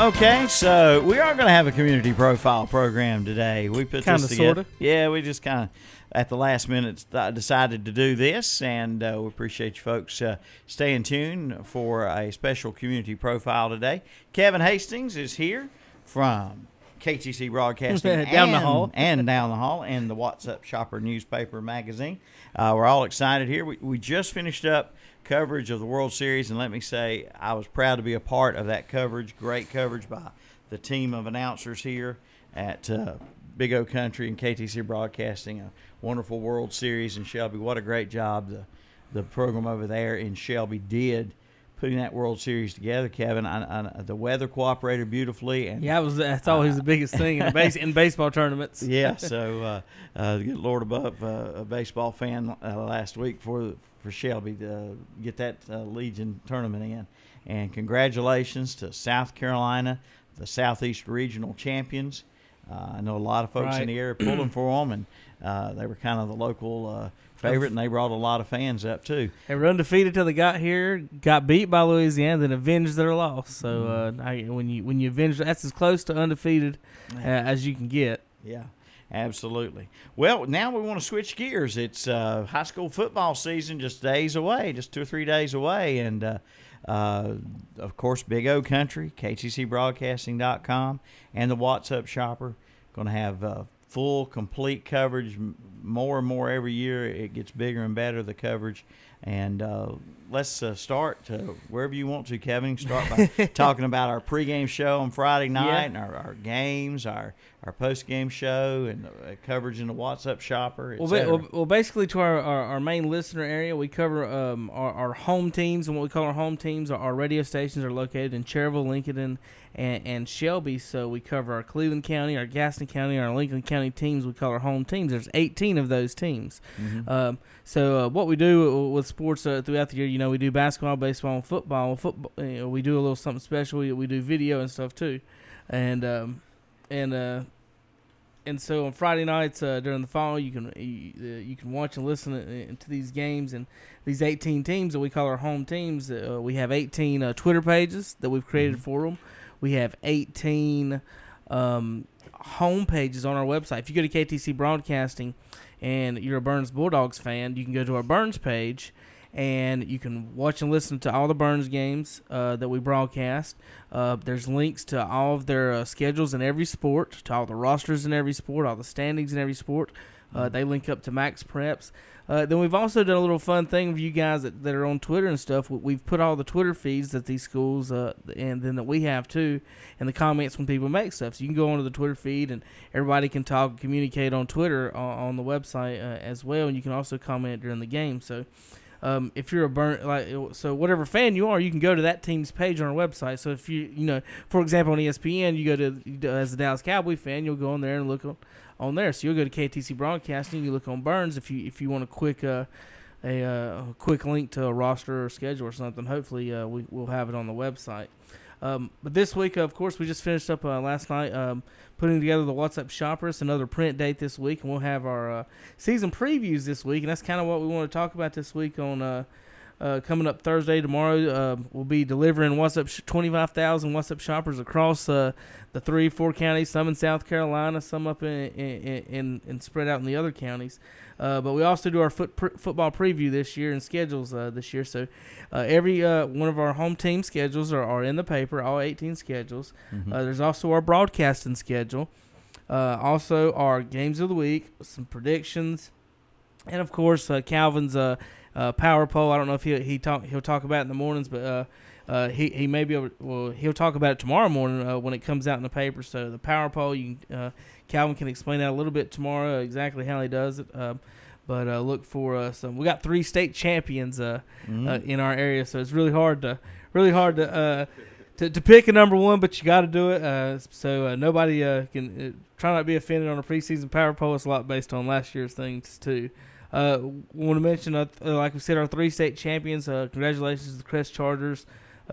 Okay, so we are going to have a community profile program today. We put this together. Sorta. Yeah, we just kind of at the last minute decided to do this, and we appreciate you folks staying tuned for a special community profile today. Kevin Hastings is here from KTC Broadcasting down the hall and the What's Up Shopper newspaper magazine. We're all excited here. We just finished up coverage of the World Series, and let me say I was proud to be a part of that coverage. Great coverage by the team of announcers here at Big O Country and KTC Broadcasting. A wonderful World Series in Shelby. What a great job the program over there in Shelby did putting that World Series together, Kevin. The weather cooperated beautifully. And that's always the biggest thing in baseball tournaments. Yeah, so the good Lord above, a baseball fan last week for Shelby to get that Legion tournament in. And congratulations to South Carolina, the Southeast Regional champions. I know a lot of folks in the area pulling for them, and they were kind of the local favorite, and they brought a lot of fans up too. They were undefeated till they got here, got beat by Louisiana, then avenged their loss. So when you avenge, that's as close to undefeated as you can get. Yeah. Absolutely. Well, now we want to switch gears. It's high school football season just days away, just 2 or 3 days away. And, of course, Big O Country, KTCBroadcasting.com, and the What's Up Shopper going to have full, complete coverage more and more every year. It gets bigger and better, the coverage. And let's start wherever you want to, Kevin. You can start by talking about our pregame show on Friday night, and our games, our postgame show, and coverage in the What's Up Shopper, well, basically to our main listener area, we cover our home teams, and what we call our home teams. Our radio stations are located in Cherryville, Lincoln, and Shelby. So we cover our Cleveland County, our Gaston County, our Lincoln County teams. We call our home teams. There's 18 of those teams. Mm-hmm. So what we do with sports throughout the year, we do basketball, baseball, and football. We do a little something special. We do video and stuff too, and so on Friday nights during the fall, you can watch and listen to these games and these 18 teams that we call our home teams. We have 18 Twitter pages that we've created for them. We have 18 home pages on our website. If you go to KTC Broadcasting and you're a Burns Bulldogs fan, you can go to our Burns page, and you can watch and listen to all the Burns games that we broadcast. There's links to all of their schedules in every sport, to all the rosters in every sport, all the standings in every sport. They link up to Max Preps. Then we've also done a little fun thing for you guys that are on Twitter and stuff. We've put all the Twitter feeds that these schools and then that we have too, and the comments when people make stuff. So you can go onto the Twitter feed, and everybody can talk and communicate on Twitter on the website as well, and you can also comment during the game. So if you're whatever fan you are, you can go to that team's page on our website. So if you for example, on ESPN, you go to as a Dallas Cowboy fan, you'll go on there and look on there. So you'll go to KTC Broadcasting, you look on Burns if you want a quick link to a roster or schedule or something. Hopefully we'll have it on the website. But this week, of course, we just finished up last night putting together the What's Up Shopper. It's another print date this week, and we'll have our season previews this week, and that's kind of what we want to talk about this week on coming up Thursday. Tomorrow, we'll be delivering 25,000 What's Up Shoppers across the 3-4 counties, some in South Carolina, some up in spread out in the other counties. But we also do our football preview this year and schedules this year. So every one of our home team schedules are in the paper, all 18 schedules. Mm-hmm. There's also our broadcasting schedule. Also our games of the week, some predictions, and of course Calvin's power poll. I don't know if he'll talk about it in the mornings, but he may be able. He'll talk about it tomorrow morning when it comes out in the paper. So the power poll, Calvin can explain that a little bit tomorrow exactly how he does it. But look for some. We got 3 state champions in our area, so it's really hard to pick a number one, but you got to do it. So nobody can try not to be offended on a preseason power poll. It's a lot based on last year's things too. Want to mention, like we said, our 3 state champions. Congratulations to the Crest Chargers,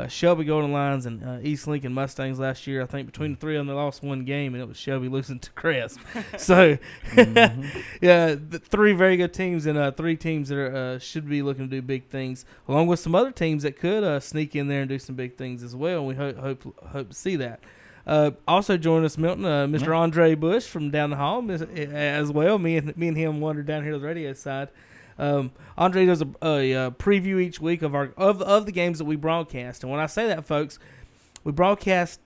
Shelby Golden Lions, and East Lincoln Mustangs last year. I think between the 3 of them, they lost 1 game, and it was Shelby losing to Crest. So, yeah, 3 very good teams, and 3 teams that should be looking to do big things, along with some other teams that could sneak in there and do some big things as well. And we hope to see that. Also joining us, Milton, Mr. Andrey Bush from down the hall as well. Me and him wandered down here to the radio side. Andrey does a preview each week of the games that we broadcast. And when I say that, folks, we broadcast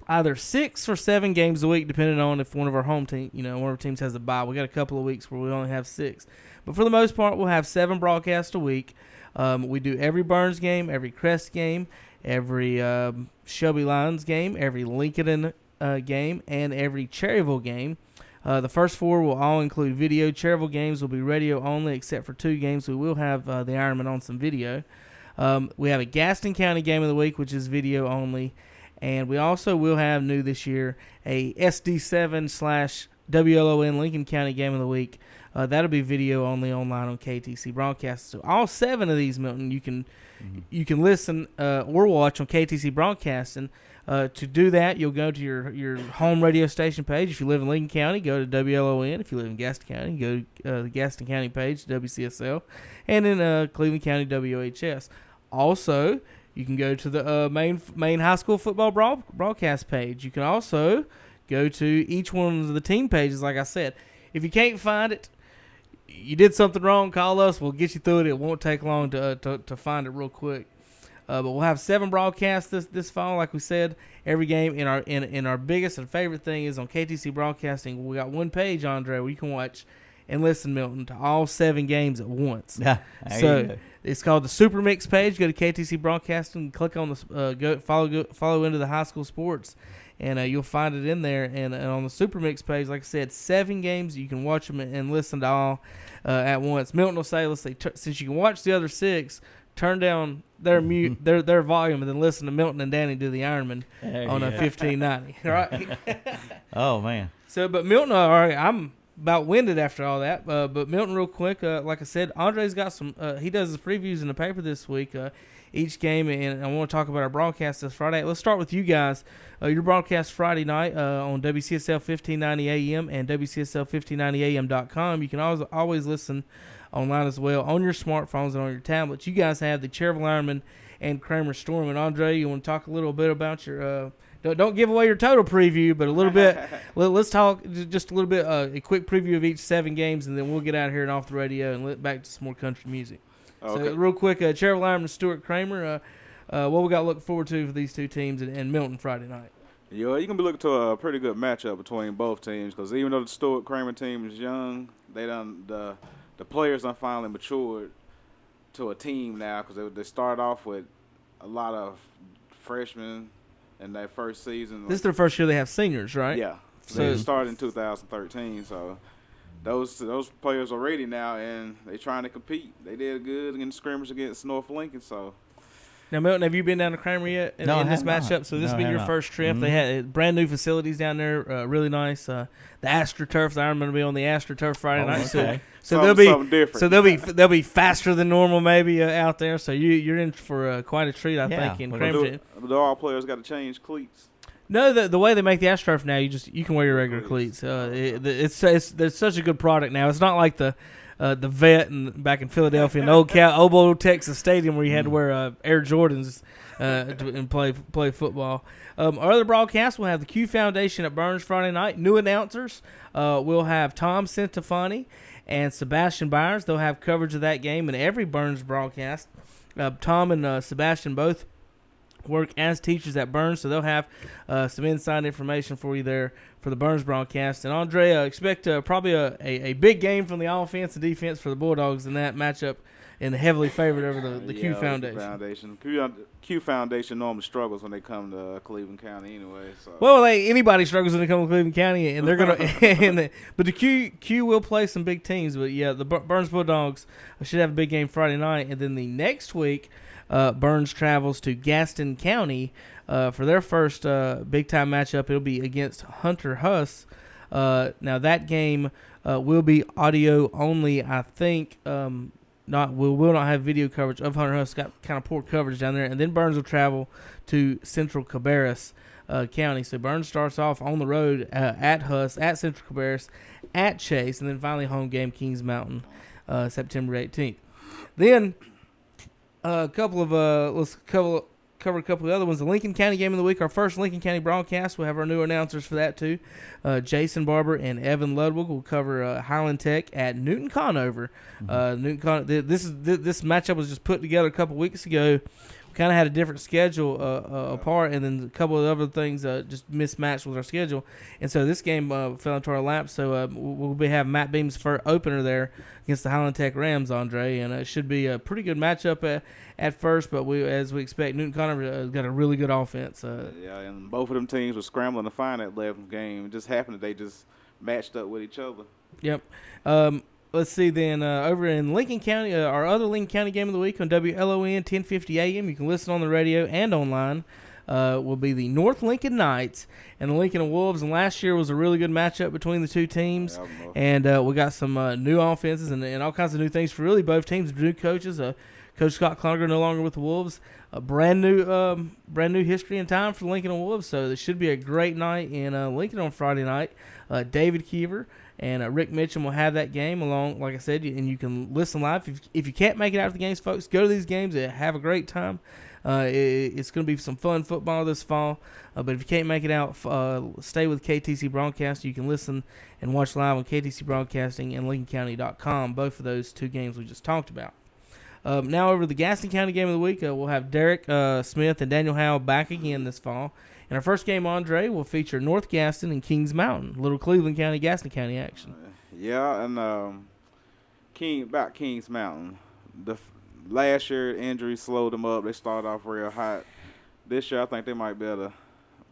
either 6 or 7 games a week, depending on if one of our home team, one of our teams has a bye. We got a couple of weeks where we only have 6. But for the most part, we'll have 7 broadcasts a week. We do every Burns game, every Crest game, every Shelby Lions game, every Lincoln game, and every Cherryville game. The first 4 will all include video. Cherryville games will be radio only, except for 2 games. We will have the Ironman on some video. We have a Gaston County game of the week, which is video only. And we also will have, new this year, a SD7/WLON Lincoln County game of the week. That'll be video only online on KTC Broadcast. So all 7 of these, Milton, you can listen or watch on KTC Broadcasting. To do that, you'll go to your home radio station page. If you live in Lincoln County, go to WLON. If you live in Gaston County, go to the Gaston County page, WCSL. And in Cleveland County, WHS. Also, you can go to the main high school football broadcast page. You can also go to each one of the team pages, like I said. If you can't find it, you did something wrong, call us. We'll get you through it. It won't take long to find it real quick. But we'll have 7 broadcasts this fall, like we said. Every game in our biggest and favorite thing is on KTC Broadcasting. We got one page, Andrey, where you can watch and listen, Milton, to all 7 games at once. Yeah, so it's called the Super Mix page. Go to KTC Broadcasting, click on the follow into the high school sports, and you'll find it in there. And on the Super Mix page, like I said, 7 games. You can watch them and listen to all at once. Milton will say, let's say, since you can watch the other 6, turn down their their volume and then listen to Milton and Danny do the Ironman on a 1590. Right? Oh man. So, but Milton, all right, I'm about winded after all that. But Milton, real quick, like I said, Andrey's got some. He does his previews in the paper this week, each game, and I want to talk about our broadcast this Friday. Let's start with you guys. Your broadcast Friday night on WCSL 1590 AM and WCSL1590am.com. You can always listen online as well on your smartphones and on your tablets. You guys have the Cherryville Ironman and Kramer Storm. And Andrey, you want to talk a little bit about your don't give away your total preview, but a little bit. Let's talk just a little bit, a quick preview of each 7 games, and then we'll get out of here and off the radio and let back to some more country music. Okay. So real quick, Cherryville Ironman, Stuart Kramer, what we got to look forward to for these 2 teams and Milton Friday night? Yeah, you're going to be looking to a pretty good matchup between both teams, because even though the Stuart Kramer team is young, the players have finally matured to a team now, because they start off with a lot of freshmen in their first season. This is their first year they have seniors, right? Yeah. So they started in 2013, so those players are ready now, and they're trying to compete. They did good in the scrimmage against North Lincoln, so. Now, Milton, have you been down to Kramer yet in this matchup? So this will be your first trip. They had brand new facilities down there, really nice. The AstroTurf, the Ironman will be on the AstroTurf Friday night. Okay. So they'll be faster than normal maybe out there. So you're in for quite a treat, I think. In Kramer, do all players got to change cleats? No, the way they make the AstroTurf now, you can wear your regular cleats. It's such a good product now. It's not like the vet back in Philadelphia in old Texas Stadium where you had to wear Air Jordans and play football. Our other broadcast, we'll have the Q Foundation at Burns Friday night. New announcers. We'll have Tom Centofanti and Sebastian Byers. They'll have coverage of that game in every Burns broadcast. Tom and Sebastian both work as teachers at Burns, so they'll have some inside information for you there for the Burns broadcast. And Andrey, expect probably a big game from the offense and defense for the Bulldogs in that matchup, and heavily favored over the Q Foundation. Q Foundation normally struggles when they come to Cleveland County anyway. So. Well, anybody struggles when they come to Cleveland County, and they're gonna. But the Q will play some big teams. But yeah, the Burns Bulldogs should have a big game Friday night, and then the next week. Burns travels to Gaston County for their first big-time matchup. It'll be against Hunter Huss. Now, that game will be audio only, I think. We will not have video coverage of Hunter Huss. Got kind of poor coverage down there. And then Burns will travel to Central Cabarrus County. So Burns starts off on the road at Huss, at Central Cabarrus, at Chase, and then finally home game Kings Mountain September 18th. Then... couple cover a couple of other ones. The Lincoln County Game of the Week, our first Lincoln County broadcast. We'll have our new announcers for that, too. Jason Barber and Evan Ludwig will cover Highland Tech at Newton Conover. This matchup was just put together a couple weeks ago. Kind of had a different schedule apart, and then a couple of other things just mismatched with our schedule. And so this game fell into our lap. So we'll be having Matt Beam's first opener there against the Highland Tech Rams, Andre, and it should be a pretty good matchup at first. But as we expect, Newton Conover got a really good offense. And both of them teams were scrambling to find that 11th game. It just happened that they just matched up with each other. Yep. Let's see then, over in Lincoln County, our other Lincoln County Game of the Week on WLON 1050 AM. You can listen on the radio and online. Will be the North Lincoln Knights and the Lincoln Wolves. And last year was a really good matchup between the two teams. And we got some new offenses and all kinds of new things for really both teams. New coaches. Coach Scott Cloninger no longer with the Wolves. A brand new history and time for the Lincoln Wolves. So this should be a great night in Lincoln on Friday night. David Kiever and Rick Mitchum will have that game along, like I said, and you can listen live. If you can't make it out to the games, folks, go to these games and have a great time. It's going to be some fun football this fall. But if you can't make it out, stay with KTC Broadcast. You can listen and watch live on KTC Broadcasting and LincolnCounty.com, both of those two games we just talked about. Now over the Gaston County Game of the Week, we'll have Derek Smith and Daniel Howell back again this fall. And our first game, Andre, will feature North Gaston and Kings Mountain, little Cleveland County, Gaston County action. And Kings Mountain. Last year, injuries slowed them up. They started off real hot. This year, I think they might be able to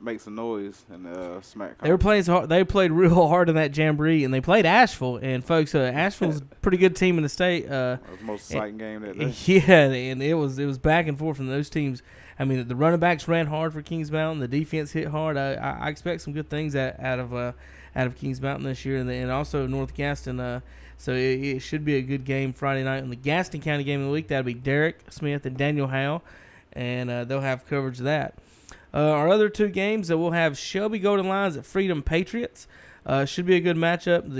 make some noise in the SMAC. They were playing so hard. They played real hard in that jamboree, and they played Asheville. And folks, Asheville's a pretty good team in the state. That was the most exciting game that day. Yeah, and it was back and forth from those teams. I mean, the running backs ran hard for Kings Mountain. The defense hit hard. I expect some good things out of Kings Mountain this year, and also North Gaston. So it should be a good game Friday night on the Gaston County Game of the Week. That'll be Derek Smith and Daniel Howell, and they'll have coverage of that. Our other two games, we'll have Shelby Golden Lions at Freedom Patriots. Should be a good matchup.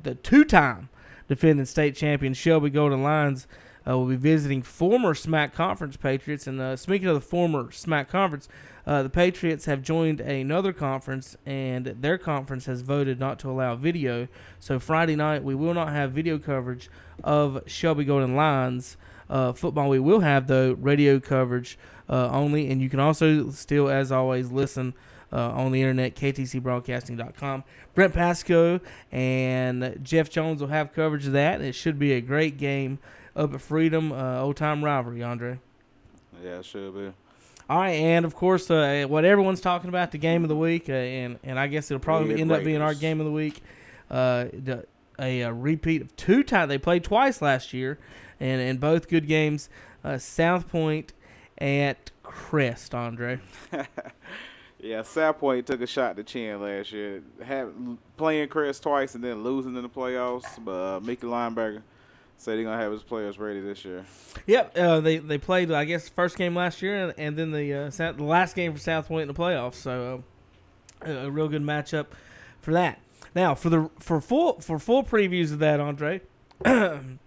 The two-time defending state champion Shelby Golden Lions will be visiting former SMAC Conference Patriots. And speaking of the former SMAC Conference, the Patriots have joined another conference, and their conference has voted not to allow video. So Friday night, we will not have video coverage of Shelby Golden Lions football. We will have, though, radio coverage only. And you can also still, as always, listen on the internet, ktcbroadcasting.com. Brent Pasco and Jeff Jones will have coverage of that. It should be a great game up at Freedom, old-time rivalry, Andre. Yeah, it should be. All right, and, of course, what everyone's talking about, the game of the week, and I guess it'll probably end up being our game of the week, a repeat of two times. They played twice last year, and both good games. South Point at Crest, Andre. Yeah, South Point took a shot to chin last year. Playing Crest twice and then losing in the playoffs, but Mickey Lineberger said he's going to have his players ready this year. Yep, they played, I guess, the first game last year and then the last game for South Point in the playoffs. So a real good matchup for that. Now, for full previews of that, Andre,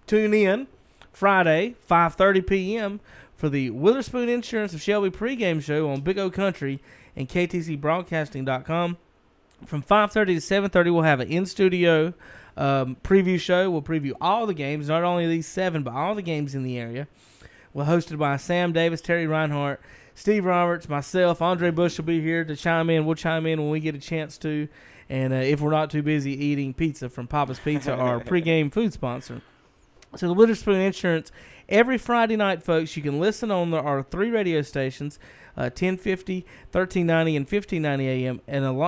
tune in Friday, 5:30 p.m. for the Witherspoon Insurance of Shelby pregame show on Big O Country and KTCBroadcasting.com. From 5:30 to 7:30, we'll have an in-studio preview show. We'll preview all the games, not only these 7, but all the games in the area. We're hosted by Sam Davis, Terry Reinhardt, Steve Roberts, myself. Andre Bush will be here to chime in. We'll chime in when we get a chance to. And if we're not too busy eating pizza from Papa's Pizza, our pregame food sponsor. So the Witherspoon Insurance, every Friday night, folks, you can listen on our 3 radio stations, 1050, 1390, and 1590 AM,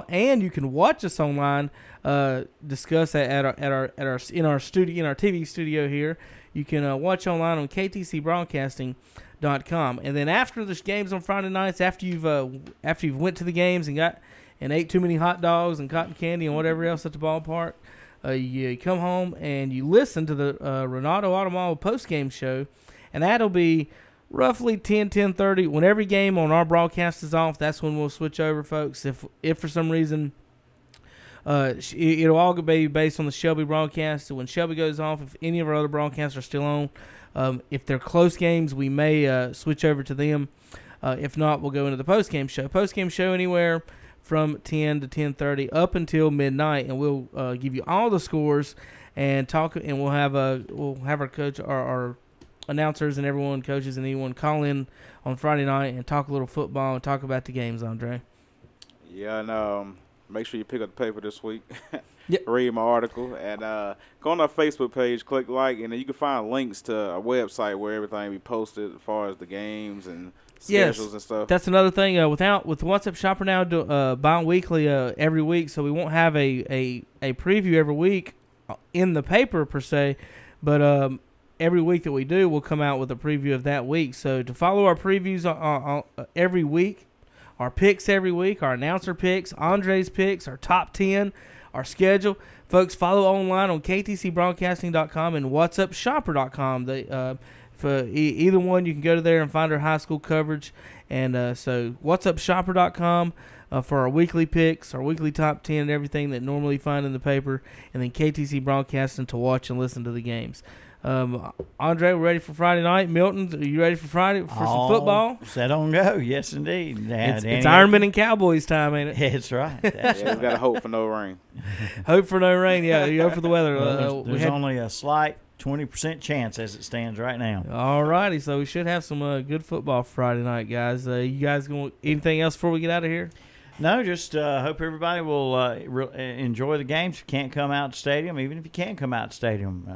and you can watch us online. Discuss in our TV studio here. You can watch online on KTCBroadcasting.com, and then after the games on Friday nights, after you've went to the games and ate too many hot dogs and cotton candy and whatever else at the ballpark, you come home and you listen to the Renato Automobile post-game show, and that'll be roughly 10:30. When every game on our broadcast is off, that's when we'll switch over, folks. If for some reason it'll all be based on the Shelby broadcast. So when Shelby goes off, if any of our other broadcasts are still on, if they're close games, we may switch over to them. If not, we'll go into the post-game show. Post-game show anywhere from 10 to 10:30 up until midnight, and we'll give you all the scores and talk. And we'll have our coach, our announcers, and everyone, coaches, and anyone call in on Friday night and talk a little football and talk about the games, Andre. Yeah, and make sure you pick up the paper this week. Yep. Read my article, and go on our Facebook page, click like, and then you can find links to a website where everything will be posted as far as the games and schedules and stuff. That's another thing. With WhatsApp Shopper now bi-weekly every week, so we won't have a preview every week in the paper per se, but every week that we do, we'll come out with a preview of that week. So to follow our previews every week, our picks every week, our announcer picks, Andre's picks, our top 10, our schedule. Folks, follow online on ktcbroadcasting.com and whatsupshopper.com. For either one, you can go to there and find our high school coverage. And so whatsupshopper.com for our weekly picks, our weekly top 10, and everything that normally you find in the paper. And then KTC Broadcasting to watch and listen to the games. Andre, we're ready for Friday night. Milton, are you ready for Friday for some football? Set on go, yes indeed. It's Ironman and Cowboys time, ain't it? That's right. We've got to hope for no rain. Hope for no rain. Yeah, you hope for the weather. Well, there's only a slight 20% chance as it stands right now. All righty, so we should have some good football Friday night, guys. You guys going anything else before we get out of here? No, just hope everybody will enjoy the games. If you can't come out to stadium, even if you can come out to stadium,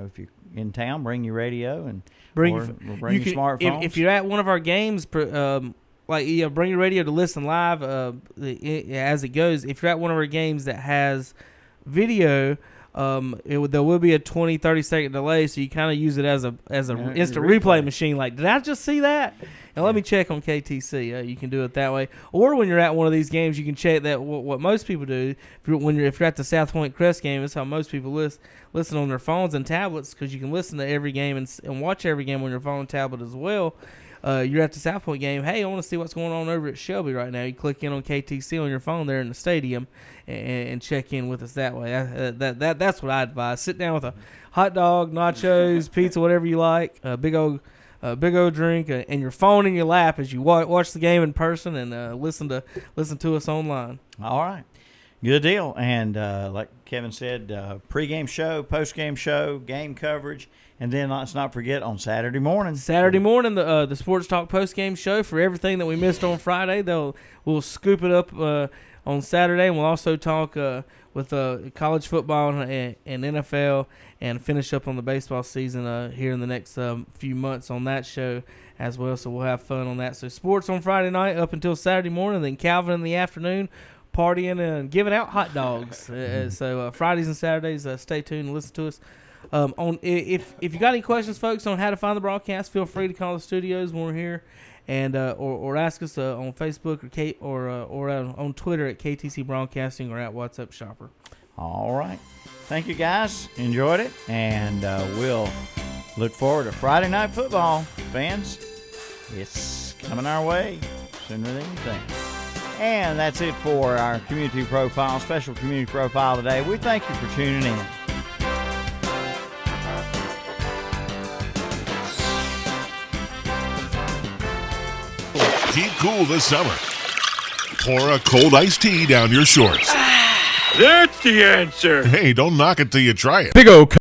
if you're in town, bring your radio and bring your smartphones. If you're at one of our games, bring your radio to listen live as it goes. If you're at one of our games that has video, there will be a 20-30 second delay, so you kind of use it as a instant replay machine. Like, did I just see that? And let me check on KTC. You can do it that way. Or when you're at one of these games, you can check that. What most people do, if you're at the South Point Crest game, that's how most people listen on their phones and tablets, because you can listen to every game and watch every game on your phone and tablet as well. You're at the South Point game. Hey, I want to see what's going on over at Shelby right now. You click in on KTC on your phone there in the stadium and check in with us that way. That's what I advise. Sit down with a hot dog, nachos, pizza, whatever you like, a big old drink, and your phone in your lap as you watch the game in person and listen to us online. All right. Good deal. And like Kevin said, pregame show, postgame show, game coverage. And then let's not forget on Saturday morning. The Sports Talk postgame show for everything that we missed on Friday. We'll scoop it up on Saturday, and we'll also talk with college football and NFL, and finish up on the baseball season here in the next few months on that show as well. So we'll have fun on that. So sports on Friday night up until Saturday morning, then Calvin in the afternoon, partying and giving out hot dogs. So Fridays and Saturdays, stay tuned and listen to us. If you got any questions, folks, on how to find the broadcast, feel free to call the studios when we're here, and or ask us on Facebook or on Twitter at KTC Broadcasting or at WhatsApp Shopper. All right. Thank you, guys. Enjoyed it, and we'll look forward to Friday Night Football. Fans, it's coming our way sooner than you think. And that's it for our community profile, special community profile today. We thank you for tuning in. Keep cool this summer. Pour a cold iced tea down your shorts. That's the answer. Hey, don't knock it till you try it. Big O